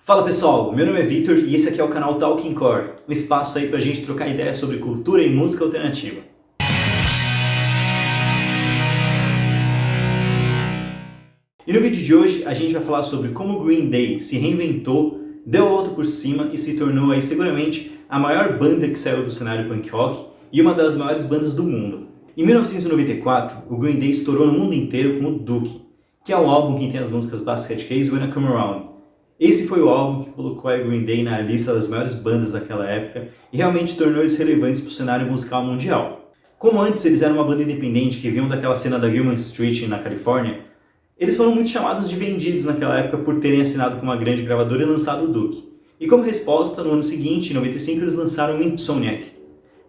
Fala pessoal, meu nome é Vitor e esse aqui é o canal Talking Core, um espaço aí pra gente trocar ideias sobre cultura e música alternativa. E no vídeo de hoje a gente vai falar sobre como o Green Day se reinventou, deu a volta por cima e se tornou aí seguramente a maior banda que saiu do cenário punk rock e uma das maiores bandas do mundo. Em 1994, o Green Day estourou no mundo inteiro como Dookie, que é o álbum que tem as músicas Basket Case e When I Come Around. Esse foi o álbum que colocou a Green Day na lista das maiores bandas daquela época e realmente tornou eles relevantes para o cenário musical mundial. Como antes eles eram uma banda independente que vinham daquela cena da Gilman Street na Califórnia, eles foram muito chamados de vendidos naquela época por terem assinado com uma grande gravadora e lançado o Dookie. E como resposta, no ano seguinte, em 95, eles lançaram o Insomniac,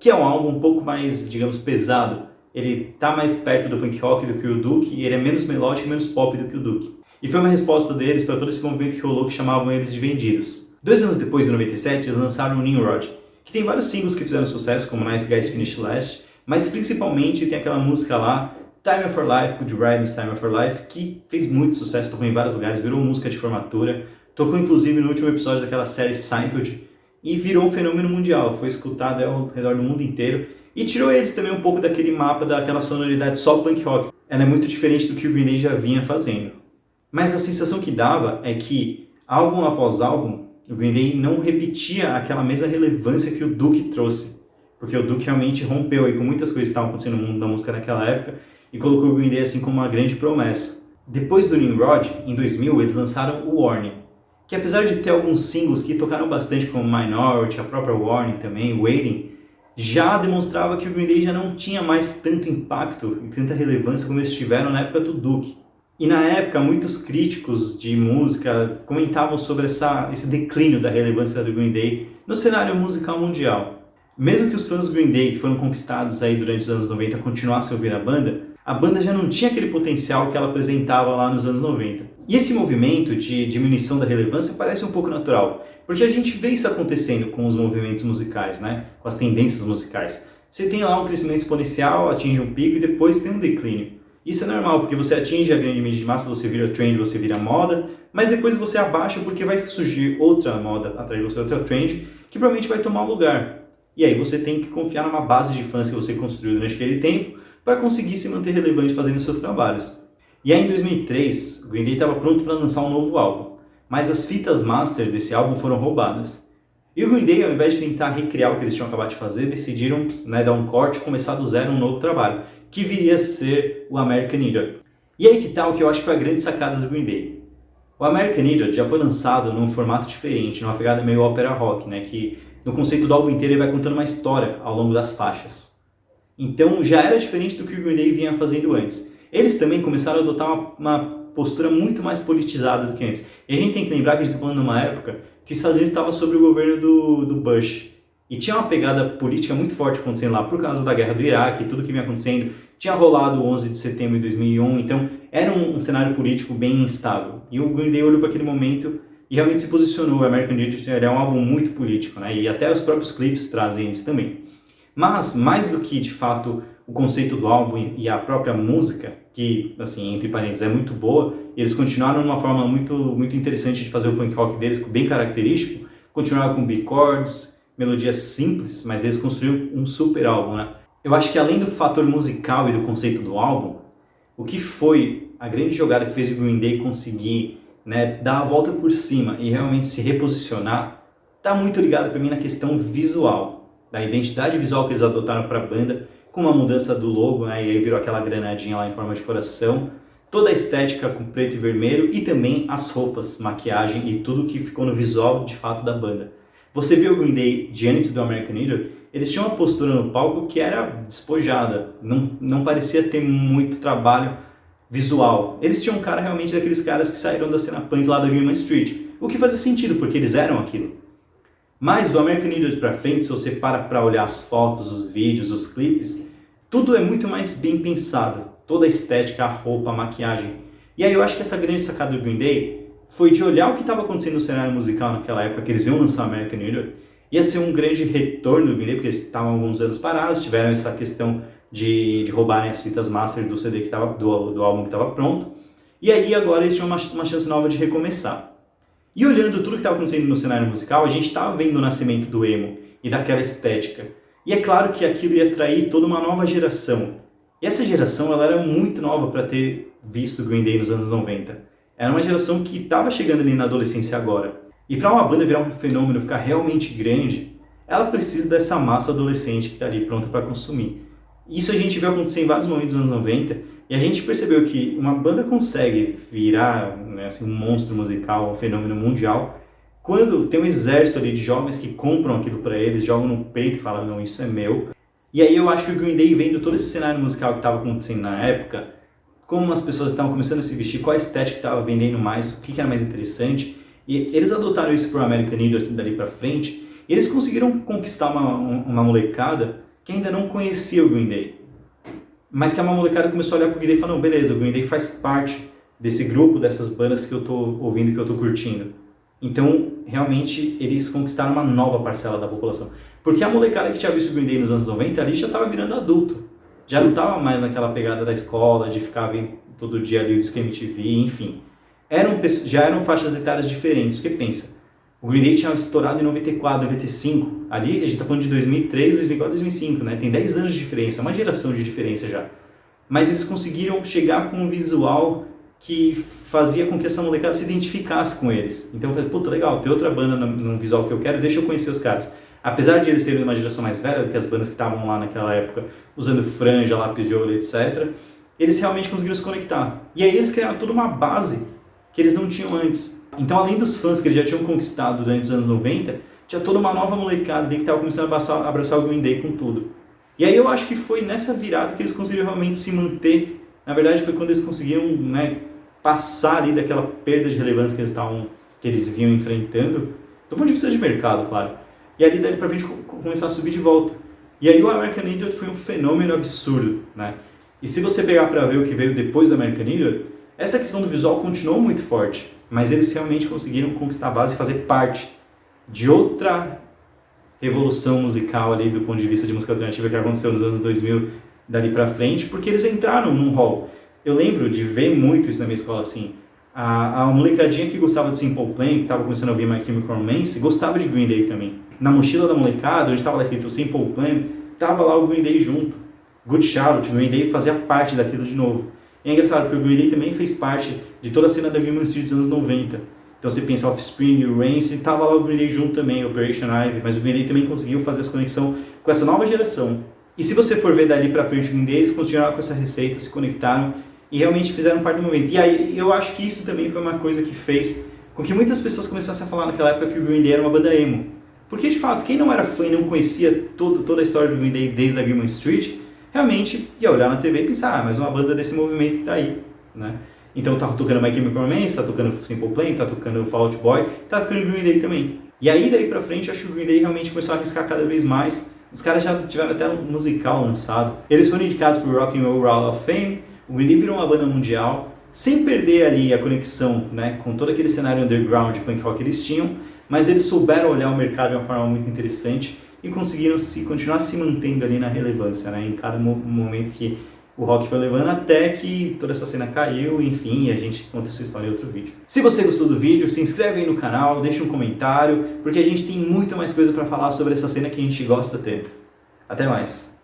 que é um álbum um pouco mais, digamos, pesado. Ele está mais perto do punk rock do que o Dookie e ele é menos melódico e menos pop do que o Dookie. E foi uma resposta deles para todo esse movimento que rolou que chamavam eles de vendidos. 2 anos depois, em 97, eles lançaram o Nimrod, que tem vários singles que fizeram sucesso, como Nice Guys Finish Last, mas principalmente tem aquela música lá, Time of Our Life, Good Riddance, Time of Our Life, que fez muito sucesso, tocou em vários lugares, virou música de formatura, tocou inclusive no último episódio daquela série Seinfeld, e virou um fenômeno mundial, foi escutado ao redor do mundo inteiro, e tirou eles também um pouco daquele mapa, daquela sonoridade só punk rock. Ela é muito diferente do que o Green Day já vinha fazendo. Mas a sensação que dava é que, álbum após álbum, o Green Day não repetia aquela mesma relevância que o Dookie trouxe. Porque o Dookie realmente rompeu aí com muitas coisas que estavam acontecendo no mundo da música naquela época e colocou o Green Day assim como uma grande promessa. Depois do Nimrod, em 2000, eles lançaram o Warning, que apesar de ter alguns singles que tocaram bastante como Minority, a própria Warning também, Waiting, já demonstrava que o Green Day já não tinha mais tanto impacto e tanta relevância como eles tiveram na época do Dookie. E na época, muitos críticos de música comentavam sobre esse declínio da relevância do Green Day no cenário musical mundial. Mesmo que os fãs do Green Day, que foram conquistados aí durante os anos 90, continuassem a ouvir a banda já não tinha aquele potencial que ela apresentava lá nos anos 90. E esse movimento de diminuição da relevância parece um pouco natural, porque a gente vê isso acontecendo com os movimentos musicais, né? Com as tendências musicais. Você tem lá um crescimento exponencial, atinge um pico e depois tem um declínio. Isso é normal, porque você atinge a grande mídia de massa, você vira trend, você vira moda, mas depois você abaixa porque vai surgir outra moda atrás de você, outra trend, que provavelmente vai tomar lugar. E aí você tem que confiar numa base de fãs que você construiu durante aquele tempo para conseguir se manter relevante fazendo seus trabalhos. E aí em 2003, o Green Day estava pronto para lançar um novo álbum, mas as fitas master desse álbum foram roubadas. E o Green Day, ao invés de tentar recriar o que eles tinham acabado de fazer, decidiram dar um corte e começar do zero um novo trabalho, que viria a ser o American Idiot. E aí que tá o que eu acho que foi a grande sacada do Green Day. O American Idiot já foi lançado num formato diferente, numa pegada meio ópera rock, né, que no conceito do álbum inteiro ele vai contando uma história ao longo das faixas. Então já era diferente do que o Green Day vinha fazendo antes. Eles também começaram a adotar uma postura muito mais politizada do que antes. E a gente tem que lembrar que a gente está falando numa época que os Estados Unidos estava sob o governo do Bush. E tinha uma pegada política muito forte acontecendo lá por causa da guerra do Iraque e tudo que vinha acontecendo. Tinha rolado o 11 de setembro de 2001, então era um cenário político bem instável. E o Green Day olhou para aquele momento e realmente se posicionou. O American Idiot é um álbum muito político, né? E até os próprios clipes trazem isso também. Mas, mais do que de fato o conceito do álbum e a própria música, que, assim, entre parênteses, é muito boa, eles continuaram numa forma muito interessante de fazer o punk rock deles, bem característico, continuaram com big chords, melodias simples, mas eles construíram um super álbum, né? Eu acho que além do fator musical e do conceito do álbum, o que foi a grande jogada que fez o Green Day conseguir, né, dar a volta por cima e realmente se reposicionar, está muito ligado para mim na questão visual, da identidade visual que eles adotaram para a banda, com uma mudança do logo, né, e aí virou aquela granadinha lá em forma de coração, toda a estética com preto e vermelho e também as roupas, maquiagem e tudo que ficou no visual de fato da banda. Você viu o Green Day de antes do American Idiot, eles tinham uma postura no palco que era despojada, não parecia ter muito trabalho visual. Eles tinham um cara realmente daqueles caras que saíram da cena punk lá da Gilman Street, o que fazia sentido, porque eles eram aquilo. Mas do American Idiot pra frente, se você para olhar as fotos, os vídeos, os clipes, tudo é muito mais bem pensado. Toda a estética, a roupa, a maquiagem. E aí eu acho que essa grande sacada do Green Day foi de olhar o que estava acontecendo no cenário musical naquela época, que eles iam lançar o American Idiot, ia ser um grande retorno do Green Day, porque eles estavam alguns anos parados, tiveram essa questão de roubarem as fitas master do CD do álbum que estava pronto, e aí agora eles tinham uma chance nova de recomeçar. E olhando tudo que estava acontecendo no cenário musical, a gente estava vendo o nascimento do emo e daquela estética. E é claro que aquilo ia atrair toda uma nova geração. E essa geração ela era muito nova para ter visto Green Day nos anos 90. Era uma geração que estava chegando ali na adolescência agora. E para uma banda virar um fenômeno, ficar realmente grande, ela precisa dessa massa adolescente que está ali pronta para consumir. Isso a gente viu acontecer em vários momentos dos anos 90, e a gente percebeu que uma banda consegue virar, né, assim, um monstro musical, um fenômeno mundial, quando tem um exército ali de jovens que compram aquilo para eles, jogam no peito e falam, não, isso é meu. E aí eu acho que o Green Day, vendo todo esse cenário musical que estava acontecendo na época, como as pessoas estavam começando a se vestir, qual a estética que estava vendendo mais, o que era mais interessante, e eles adotaram isso para o American Idiot dali para frente, e eles conseguiram conquistar uma molecada que ainda não conhecia o Green Day. Mas que a molecada começou a olhar pro Green Day e falou, não, beleza, o Green Day faz parte desse grupo, dessas bandas que eu tô ouvindo, que eu tô curtindo. Então, realmente, eles conquistaram uma nova parcela da população. Porque a molecada que tinha visto o Green Day nos anos 90, ali já estava virando adulto. Já não estava mais naquela pegada da escola, de ficar vendo todo dia ali o Disque MTV, enfim. Já eram faixas etárias diferentes, porque pensa, o Green Day tinha estourado em 94, 95, ali a gente está falando de 2003, 2004, 2005, né? Tem 10 anos de diferença, uma geração de diferença já. Mas eles conseguiram chegar com um visual que fazia com que essa molecada se identificasse com eles. Então eu falei, puta, legal, tem outra banda no visual que eu quero, deixa eu conhecer os caras. Apesar de eles serem uma geração mais velha do que as bandas que estavam lá naquela época, usando franja, lápis de olho, etc., eles realmente conseguiram se conectar. E aí eles criaram toda uma base que eles não tinham antes. Então, além dos fãs que eles já tinham conquistado durante os anos 90, tinha toda uma nova molecada ali que estava começando a abraçar o Green Day com tudo. E aí eu acho que foi nessa virada que eles conseguiram realmente se manter. Na verdade, foi quando eles conseguiram, né, passar ali daquela perda de relevância que eles vinham enfrentando, do ponto de vista de mercado, claro. E ali dali pra frente começar a subir de volta. E aí o American Idiot foi um fenômeno absurdo, né? E se você pegar para ver o que veio depois do American Idiot, essa questão do visual continuou muito forte, mas eles realmente conseguiram conquistar a base e fazer parte de outra revolução musical ali do ponto de vista de música alternativa que aconteceu nos anos 2000 dali pra frente, porque eles entraram num hall. Eu lembro de ver muito isso na minha escola, assim, a molecadinha que gostava de Simple Plan, que estava começando a ouvir My Chemical Romance, gostava de Green Day também. Na mochila da molecada, onde estava lá escrito Simple Plan, tava lá o Green Day junto. Good Charlotte, o Green Day fazia parte daquilo de novo. E é engraçado, porque o Green Day também fez parte de toda a cena da Gilman Street dos anos 90. Então você pensa Offspring, o Rancid, tava lá o Green Day junto também, Operation Ivy, mas o Green Day também conseguiu fazer essa conexão com essa nova geração. E se você for ver dali pra frente o Green Day, eles continuaram com essa receita, se conectaram e realmente fizeram parte do momento. E aí eu acho que isso também foi uma coisa que fez com que muitas pessoas começassem a falar naquela época que o Green Day era uma banda emo. Porque de fato, quem não era fã e não conhecia toda a história do Green Day desde a Gilman Street, realmente ia olhar na TV e pensar, mas uma banda desse movimento que tá aí, né? Então tá tocando My Chemical Romance, tá tocando Simple Plan, tá tocando Fall Out Boy, tá tocando Green Day também. E aí daí pra frente, eu acho que o Green Day realmente começou a arriscar cada vez mais. Os caras já tiveram até um musical lançado. Eles foram indicados pro Rock and Roll Hall of Fame. O Green Day virou uma banda mundial, sem perder ali a conexão, né, com todo aquele cenário underground de punk rock que eles tinham, mas eles souberam olhar o mercado de uma forma muito interessante e conseguiram continuar se mantendo ali na relevância, né, em cada momento que o rock foi levando, até que toda essa cena caiu, enfim, e a gente conta essa história em outro vídeo. Se você gostou do vídeo, se inscreve aí no canal, deixa um comentário, porque a gente tem muito mais coisa para falar sobre essa cena que a gente gosta tanto. Até mais!